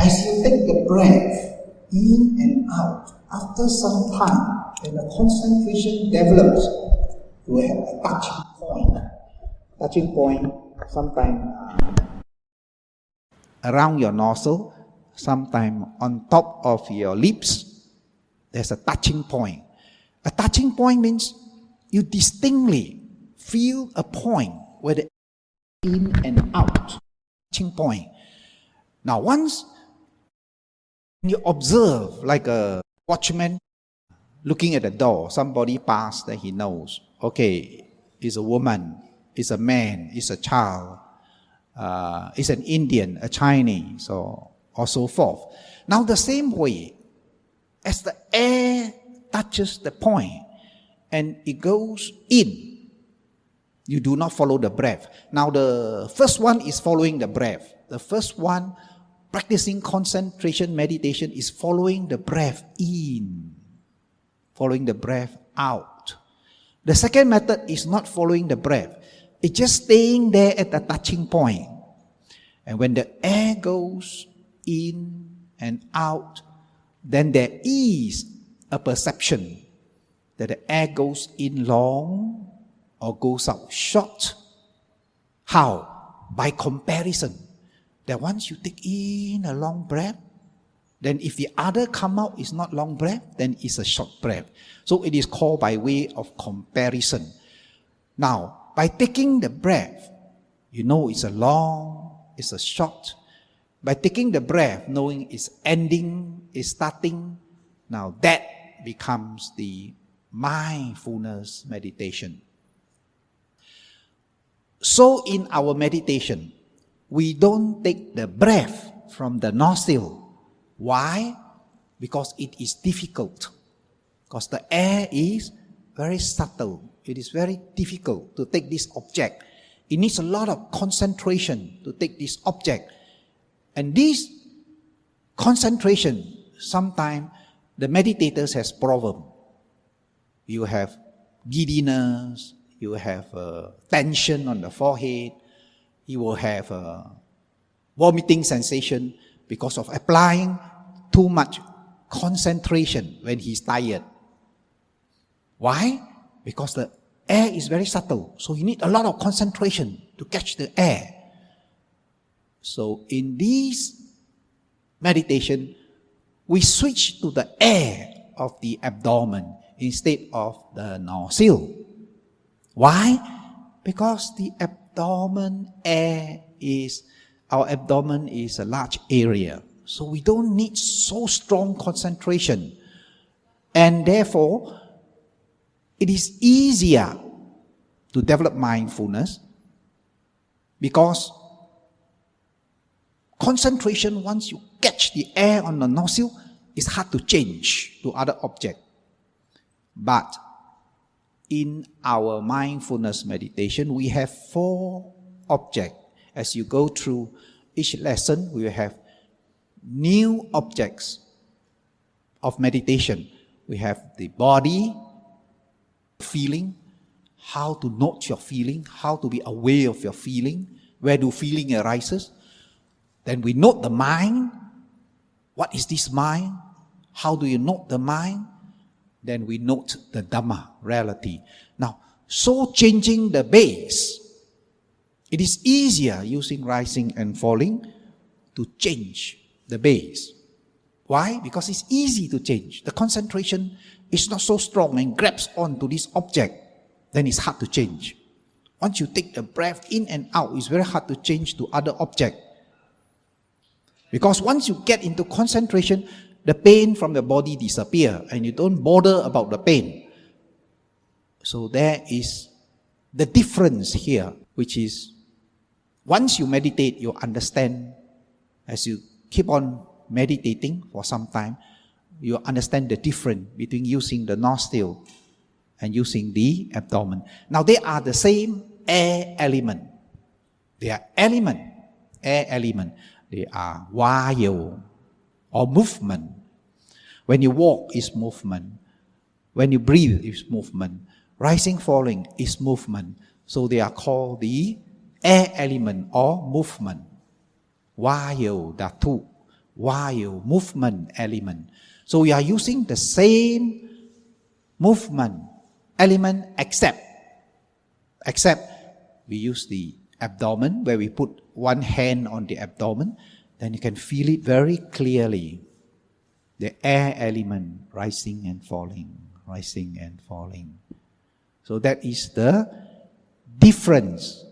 As you take the breath in and out, after some time, when the concentration develops, you will have a touching point. Touching point, sometimes around your nostril, sometimes on top of your lips, there's a touching point. A touching point means you distinctly feel a point where the in and out, touching point. Now once you observe like a watchman looking at the door, somebody passed, then he knows, okay, it's a woman, it's a man, it's a child, it's an Indian, a Chinese, or so forth. Now the same way, as the air touches the point and it goes in, you do not follow the breath. Now the first one is following the breath. The first one, practicing concentration meditation, is following the breath in, following the breath out. The second method is not following the breath. It's just staying there at the touching point. And when the air goes in and out, then there is a perception that the air goes in long or goes out short. How? By comparison. That once you take in a long breath, then if the other come out is not long breath, then it's a short breath. So it is called by way of comparison. Now, by taking the breath, you know it's a long, it's a short. By taking the breath, knowing it's ending, it's starting, now that becomes the mindfulness meditation. So in our meditation, we don't take the breath from the nostril. Why? Because it is difficult. Because the air is very subtle. It is very difficult to take this object. It needs a lot of concentration to take this object. And this concentration, sometimes the meditators has problem. You have giddiness, you have tension on the forehead, you will have a vomiting sensation because of applying too much concentration when he's tired. Why? Because the air is very subtle, so you need a lot of concentration to catch the air. So in this meditation, we switch to the air of the abdomen instead of the nostril. Why? Because the abdomen air is, our abdomen is a large area. So we don't need so strong concentration. And therefore, it is easier to develop mindfulness because concentration, once you catch the air on the nostril, is hard to change to other object. But in our mindfulness meditation, we have 4 objects. As you go through each lesson, we will have new objects of meditation. We have the body, feeling, how to note your feeling, how to be aware of your feeling, where do feeling arises. Then we note the mind. What is this mind? How do you note the mind? Then we note the Dhamma, reality. Now, so changing the base, it is easier using rising and falling to change the base. Why? Because it's easy to change. The concentration is not so strong and grabs onto this object, then it's hard to change. Once you take the breath in and out, it's very hard to change to other object. Because once you get into concentration, the pain from the body disappears and you don't bother about the pain. So there is the difference here, which is once you meditate, you understand, as you keep on meditating for some time, you understand the difference between using the nostril and using the abdomen. Now they are the same air element. They are air element. They are vayu, or movement. When you walk is movement. When you breathe is movement. Rising, falling is movement. So they are called the air element or movement. Vayu dhatu. while movement element. So we are using the same movement element except we use the abdomen, where we put one hand on the abdomen, then you can feel it very clearly. The air element rising and falling, rising and falling. So that is the difference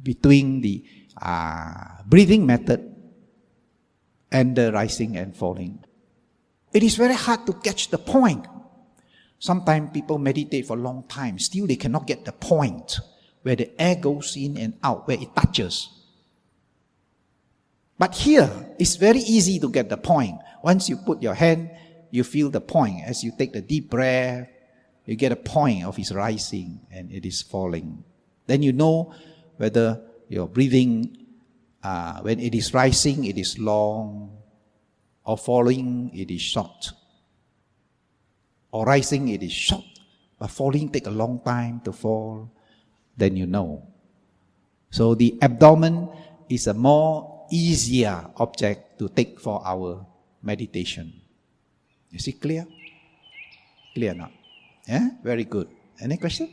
between the breathing method and the rising and falling. It is very hard to catch the point. Sometimes people meditate for a long time, still they cannot get the point where the air goes in and out, where it touches. But here, it's very easy to get the point. Once you put your hand, you feel the point. As you take the deep breath, you get a point of its rising and it is falling. Then you know whether your breathing, when it is rising, it is long, or falling, it is short. Or rising, it is short, but falling take a long time to fall, then you know. So the abdomen is a more easier object to take for our meditation. Is it clear? Clear now? Yeah? Very good. Any question?